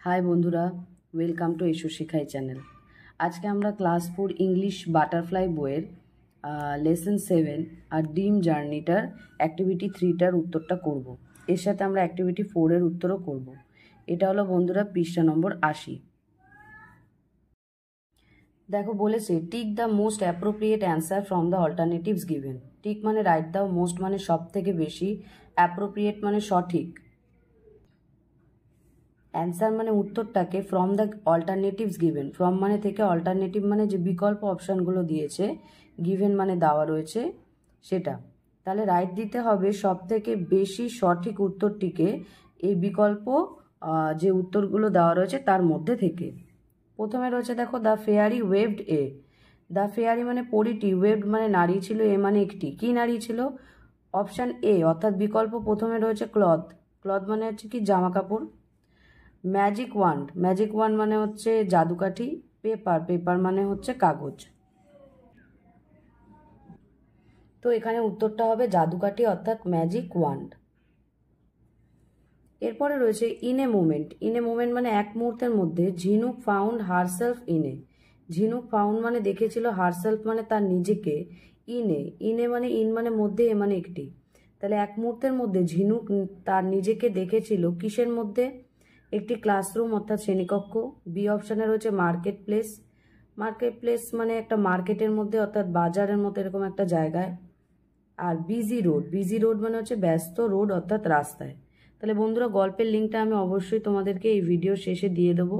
High বন্ধুরা, welcome to এসো শিখাই চ্যানেল। আজকে আমরা ক্লাস 4 ইংলিশ বাটারফ্লাই বইয়ের লেসন 7 আর ড্রিম জার্নিটার অ্যাক্টিভিটি 3টার উত্তরটা করব। এর সাথে আমরা অ্যাক্টিভিটি 4-এর উত্তরও করব। এটা হলো বন্ধুরা পৃষ্ঠা নম্বর 80। দেখো বলেছে tick the most appropriate answer from the alternatives given. Tick মানে রাইট দাও, মোস্ট মানে সব থেকে বেশি, অ্যাপ্রোপ্রিয়েট মানে সঠিক, অ্যান্সার মানে উত্তরটাকে from the alternatives given. From মানে থেকে, অল্টারনেটিভ মানে যে বিকল্প অপশানগুলো দিয়েছে, গিভেন মানে দেওয়া রয়েছে সেটা। তাহলে রাইট দিতে হবে সব থেকে বেশি সঠিক উত্তরটিকে এই বিকল্প যে উত্তরগুলো দেওয়া রয়েছে তার মধ্যে থেকে। প্রথমে রয়েছে দেখো the fairy waved A. The fairy মানে পরিটি, ওয়েভড মানে নারী ছিল, এ মানে একটি। কি নারী ছিল? অপশান এ অর্থাৎ বিকল্প প্রথমে রয়েছে ক্লথ। ক্লথ মানে হচ্ছে কি জামা কাপড়। ম্যাজিক ওয়ান্ড, ম্যাজিক ওয়ান্ড মানে হচ্ছে জাদুকাঠি। পেপার, পেপার মানে হচ্ছে কাগজ। তো এখানে উত্তরটা হবে জাদুকাঠি অর্থাৎ ম্যাজিক ওয়ান্ড। এরপরে রয়েছে in a moment. In a moment মানে এক মুহূর্তের মধ্যে। ঝিনুক ফাউন্ড হারসেলফ ইন এ। ঝিনুক ফাউন্ড মানে দেখেছিল, হারসেলফ মানে তার নিজেকে, ইনে, ইনে মানে ইন মানে মধ্যে, এ মানে একটি। তাহলে এক মুহূর্তের মধ্যে ঝিনুক তার নিজেকে দেখেছিল কিসের মধ্যে? একটি ক্লাসরুম অর্থাৎ শ্রেণীকক্ষ। বি অপশানে রয়েছে মার্কেট প্লেস। মার্কেট প্লেস মানে একটা মার্কেটের মধ্যে অর্থাৎ বাজারের মতো এরকম একটা জায়গায়। আর বিজি রোড, বিজি রোড মানে হচ্ছে ব্যস্ত রোড অর্থাৎ রাস্তায়। তাহলে বন্ধুরা গল্পের লিঙ্কটা আমি অবশ্যই তোমাদেরকে এই ভিডিও শেষে দিয়ে দেবো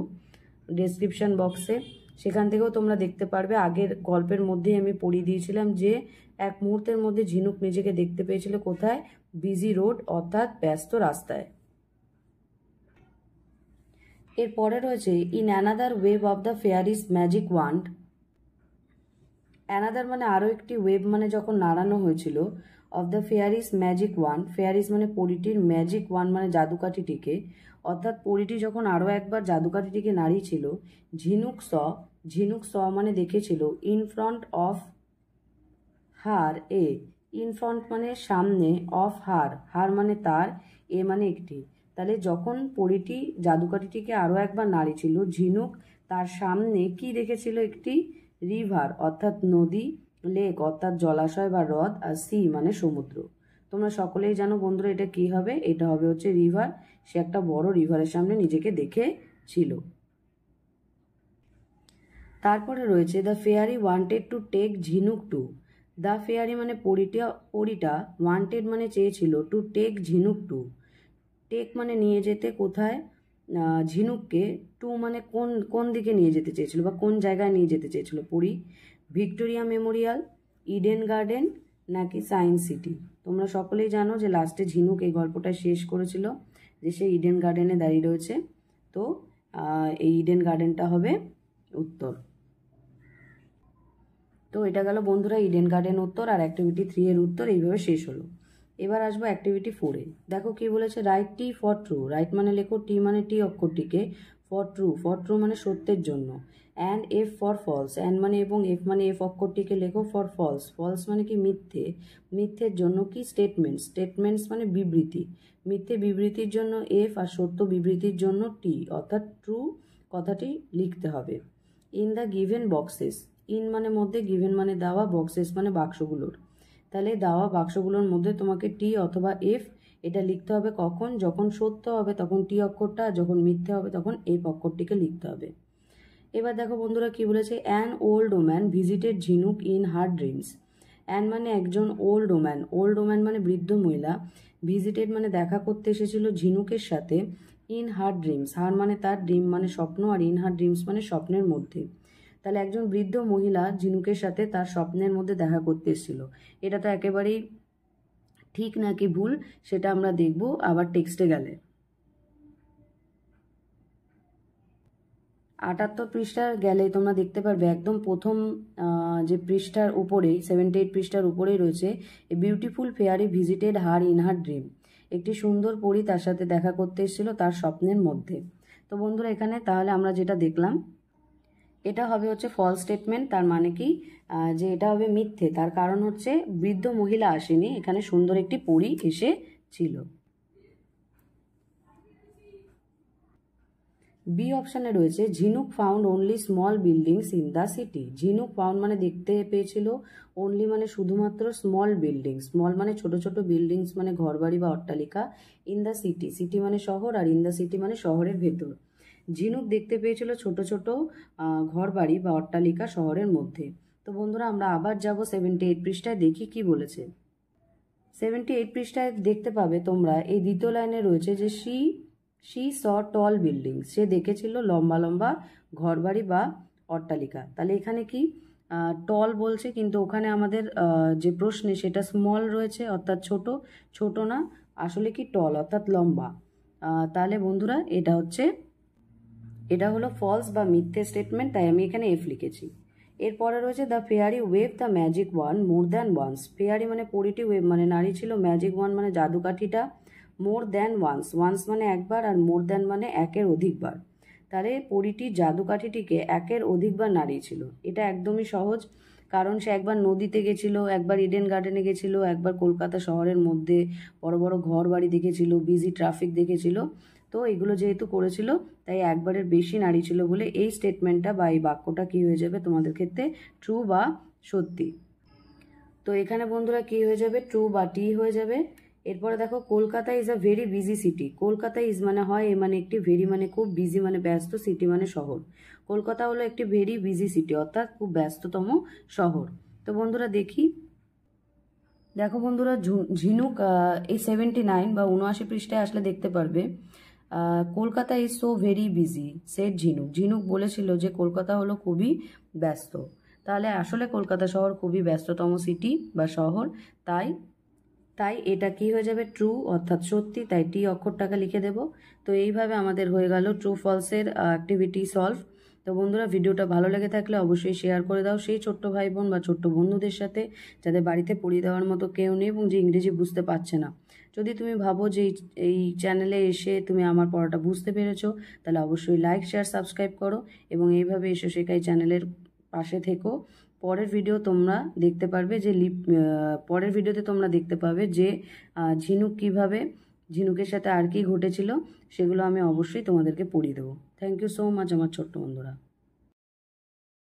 ডেসক্রিপশন বক্সে। সেখান থেকেও তোমরা দেখতে পারবে। আগের গল্পের মধ্যেই আমি পড়িয়ে দিয়েছিলাম যে এক মুহূর্তের মধ্যে ঝিনুক নিজেকে দেখতে পেয়েছিল কোথায়? বিজি রোড অর্থাৎ ব্যস্ত রাস্তায়। এরপরে রয়েছে in another wave of the fairy's magic wand. Another মানে আরও একটি, ওয়েভ মানে যখন নাড়ানো হয়েছিল, of the fairy's magic wand. Fairy's মানে পরিটির, ম্যাজিক ওয়ান্ড মানে জাদুকাঠিটিকে, অর্থাৎ পরিটি যখন আরও একবার জাদুকাঠিটিকে নাড়িয়েছিল, ঝিনুক স, ঝিনুক স মানে দেখেছিল, in front of her A. In front মানে সামনে, অফ হার, হার মানে তার, এ মানে একটি। তাহলে যখন পরিটি জাদুকাঠিটিকে আরও একবার নাড়িয়েছিল, ঝিনুক তার সামনে কি দেখেছিল? একটি রিভার অর্থাৎ নদী, লেক অর্থাৎ জলাশয় বা হ্রদ, আর সি মানে সমুদ্র। তোমরা সকলেই জানো বন্ধুরা এটা কি হবে? এটা হবে হচ্ছে রিভার। সে একটা বড় রিভারের সামনে নিজেকে দেখেছিল। তারপরে রয়েছে the fairy wanted to take Jhinuk too. The fairy মানে পরিটা, ওয়ান্টেড মানে চেয়েছিল, to take Jhinuk too. Take মানে নিয়ে যেতে, কোথায়? ঝিনুককে। টু মানে কোন কোন দিকে নিয়ে যেতে চেয়েছিল বা কোন জায়গায় নিয়ে যেতে চেয়েছিল পরি? ভিক্টোরিয়া মেমোরিয়াল, ইডেন গার্ডেন, নাকি সায়েন্স সিটি? তোমরা সকলেই জানো যে লাস্টে ঝিনুক এই গল্পটা শেষ করেছিল যে সে ইডেন গার্ডেনে দাঁড়িয়ে রয়েছে। তো এই ইডেন গার্ডেনটা হবে উত্তর। তো এটা গেল বন্ধুরা ইডেন গার্ডেন উত্তর, আর অ্যাক্টিভিটি 3 এর উত্তর এইভাবে শেষ হলো। এবার আসবো অ্যাক্টিভিটি 4-এ। দেখো কি বলেছে, write T for true. Write মানে লেখো টি মানে টি অক্ষরটিকে, ফর ট্রু, ফর ট্রু মানে সত্যের জন্য, and F for false, and মানে এবং, এফ মানে এফ অক্ষরটিকে লেখো ফর ফলস। ফলস মানে কি? মিথ্যে। মিথ্যের জন্য কি? স্টেটমেন্টস। স্টেটমেন্টস মানে বিবৃতি। মিথ্যে বিবৃতির জন্য এফ, আর সত্য বিবৃতির জন্য টি অর্থাৎ ট্রু কথাটি লিখতে হবে। In the given boxes. In মানে মধ্যে, গিভেন মানে দেওয়া, বক্সেস মানে বাক্সগুলোর। তাহলে দেওয়া বাক্সগুলোর মধ্যে তোমাকে টি অথবা এফ এটা লিখতে হবে। কখন? যখন সত্য হবে তখন টি অক্ষরটা, যখন মিথ্যে হবে তখন এফ অক্ষরটিকে লিখতে হবে। এবার দেখো বন্ধুরা কি বলেছে, অ্যান ওল্ড ওম্যান ভিজিটেড ঝিনুক ইন হার ড্রিমস। অ্যান মানে একজন, ওল্ড ওম্যান, ওল্ড ওম্যান মানে বৃদ্ধ মহিলা, ভিজিটেড মানে দেখা করতে এসেছিল ঝিনুকের সাথে, ইন হার ড্রিমস, হার মানে তার, ড্রিম মানে স্বপ্ন, আর ইন হার ড্রিমস মানে স্বপ্নের মধ্যে। তাহলে একজন বৃদ্ধ মহিলা ঝিনুকের সাথে তার স্বপ্নের মধ্যে দেখা করতে এসেছিল। এটা তো একেবারেই ঠিক নাকি ভুল সেটা আমরা দেখব আবার টেক্সটে গেলে। 78 পৃষ্ঠার গেলে তোমরা দেখতে পারবে একদম প্রথম যে পৃষ্ঠার উপরেই, 78 পৃষ্ঠার উপরেই রয়েছে, a beautiful fairy visited her in her dream. একটি সুন্দর পরী তার সাথে দেখা করতে এসেছিল তার স্বপ্নের মধ্যে। তো বন্ধুরা এখানে তাহলে আমরা যেটা দেখলাম এটা হবে হচ্ছে ফলস স্টেটমেন্ট। তার মানে কি? যে এটা হবে মিথ্যে। তার কারণ হচ্ছে বৃদ্ধ মহিলা আসেনি, এখানে সুন্দর একটি পরী এসেছিল। বি অপশানে রয়েছে ঝিনুক found only small buildings in the city. ঝিনুক ফাউন্ড মানে দেখতে পেয়েছিল, অনলি মানে শুধুমাত্র স্মল বিল্ডিং, স্মল মানে ছোট ছোট বিল্ডিংস মানে ঘরবাড়ি বা অট্টালিকা, ইন দ্য সিটি, সিটি মানে শহর আর ইন দ্য সিটি মানে শহরের ভেতর। ঝিনুক দেখতে পেয়েছিল ছোট ছোট ঘরবাড়ি বা অট্টালিকা শহরের মধ্যে। তো বন্ধুরা আমরা আবার যাব 78 পৃষ্ঠায়, দেখি কি বলেছে। 78 পৃষ্ঠায় দেখতে পাবে তোমরা এই দ্বিতীয় লাইনে রয়েছে যে শি স টল বিল্ডিং, সে দেখেছিল লম্বা লম্বা ঘরবাড়ি বা অট্টালিকা। তাহলে এখানে কি টল বলছে, কিন্তু ওখানে আমাদের যে প্রশ্নে সেটা স্মল রয়েছে অর্থাৎ ছোট, ছোট না, আসলে কি টল অর্থাৎ লম্বা। তাহলে বন্ধুরা এটা হলো ফলস বা মিথ্যে স্টেটমেন্ট, তাই আমি এখানে এফ লিখেছি। এরপরে রয়েছে the fairy wave the magic wand more than once. Fairy মানে পরিটি, ওয়েভ মানে নারী ছিল, ম্যাজিক ওয়ান মানে জাদুকাঠিটা, মোর দ্যান ওয়ান্স, ওয়ান্স মানে একবার আর মোর দ্যান মানে একের অধিকবার। তাহলে পরিটি জাদুকাঠিটিকে একের অধিকবার নাড়িয়েছিল। এটা একদমই সহজ, কারণ সে একবার নদীতে গেছিল, একবার ইডেন গার্ডেনে গেছিল, একবার কলকাতা শহরের মধ্যে বড় বড় ঘর বাড়ি দেখেছিল, বিজি ট্রাফিক দেখেছিল। তো এগুলো যেহেতু করেছিল তাই একবারের বেশি নারী ছিল বলে এই স্টেটমেন্টটা বা এই বাক্যটা কি হয়ে যাবে তোমাদের ক্ষেত্রে ট্রু বা সত্যি। তো এখানে বন্ধুরা কি হয়ে যাবে, ট্রু বা টি হয়ে যাবে। এরপরে দেখো Kolkata is a very busy city. Kolkata is মানে হয়, এ মানে একটি, ভেরি মানে খুব, বিজি মানে ব্যস্ত, সিটি মানে শহর। কলকাতা হলো একটি ভেরি বিজি সিটি অর্থাৎ খুব ব্যস্ততম শহর। তো বন্ধুরা দেখো বন্ধুরা ঝিনুক এই 79 বা 79 পৃষ্ঠায় আসলে দেখতে পারবে Kolkata is so very busy set ঝিনুক। ঝিনুক বলেছিল যে কলকাতা হলো খুবই ব্যস্ত। তাহলে আসলে কলকাতা শহর খুবই ব্যস্ততম সিটি বা শহর, তাই এটা কি হয়ে যাবে, ট্রু অর্থাৎ সত্যি, তাই টি অক্ষরটাকে লিখে দেব। তো এইভাবে আমাদের হয়ে গেল ট্রু ফলসের অ্যাক্টিভিটি সলভ। তো বন্ধুরা ভিডিওটা ভালো লেগে থাকলে অবশ্যই শেয়ার করে দাও সেই ছোট্ট ভাই বোন বা ছোট্ট বন্ধুদের সাথে, যাদের বাড়িতে পড়িয়ে দেওয়ার মতো কেউ নেই এবং যে ইংরেজি বুঝতে পারছে না। যদি তুমি ভাবো যে এই চ্যানেলে এসে তুমি আমার পড়াটা বুঝতে পেরেছো, তাহলে অবশ্যই লাইক শেয়ার সাবস্ক্রাইব করো এবং এইভাবে এসে শেখাই চ্যানেলের পাশে থেকো। পরের ভিডিওতে তোমরা দেখতে পাবে যে ঝিনুকের সাথে আর কি ঘটেছিল, সেগুলো আমি অবশ্যই তোমাদেরকে পড়িয়ে দেবো। থ্যাংক ইউ সো মাচ আমার ছোট্ট বন্ধুরা।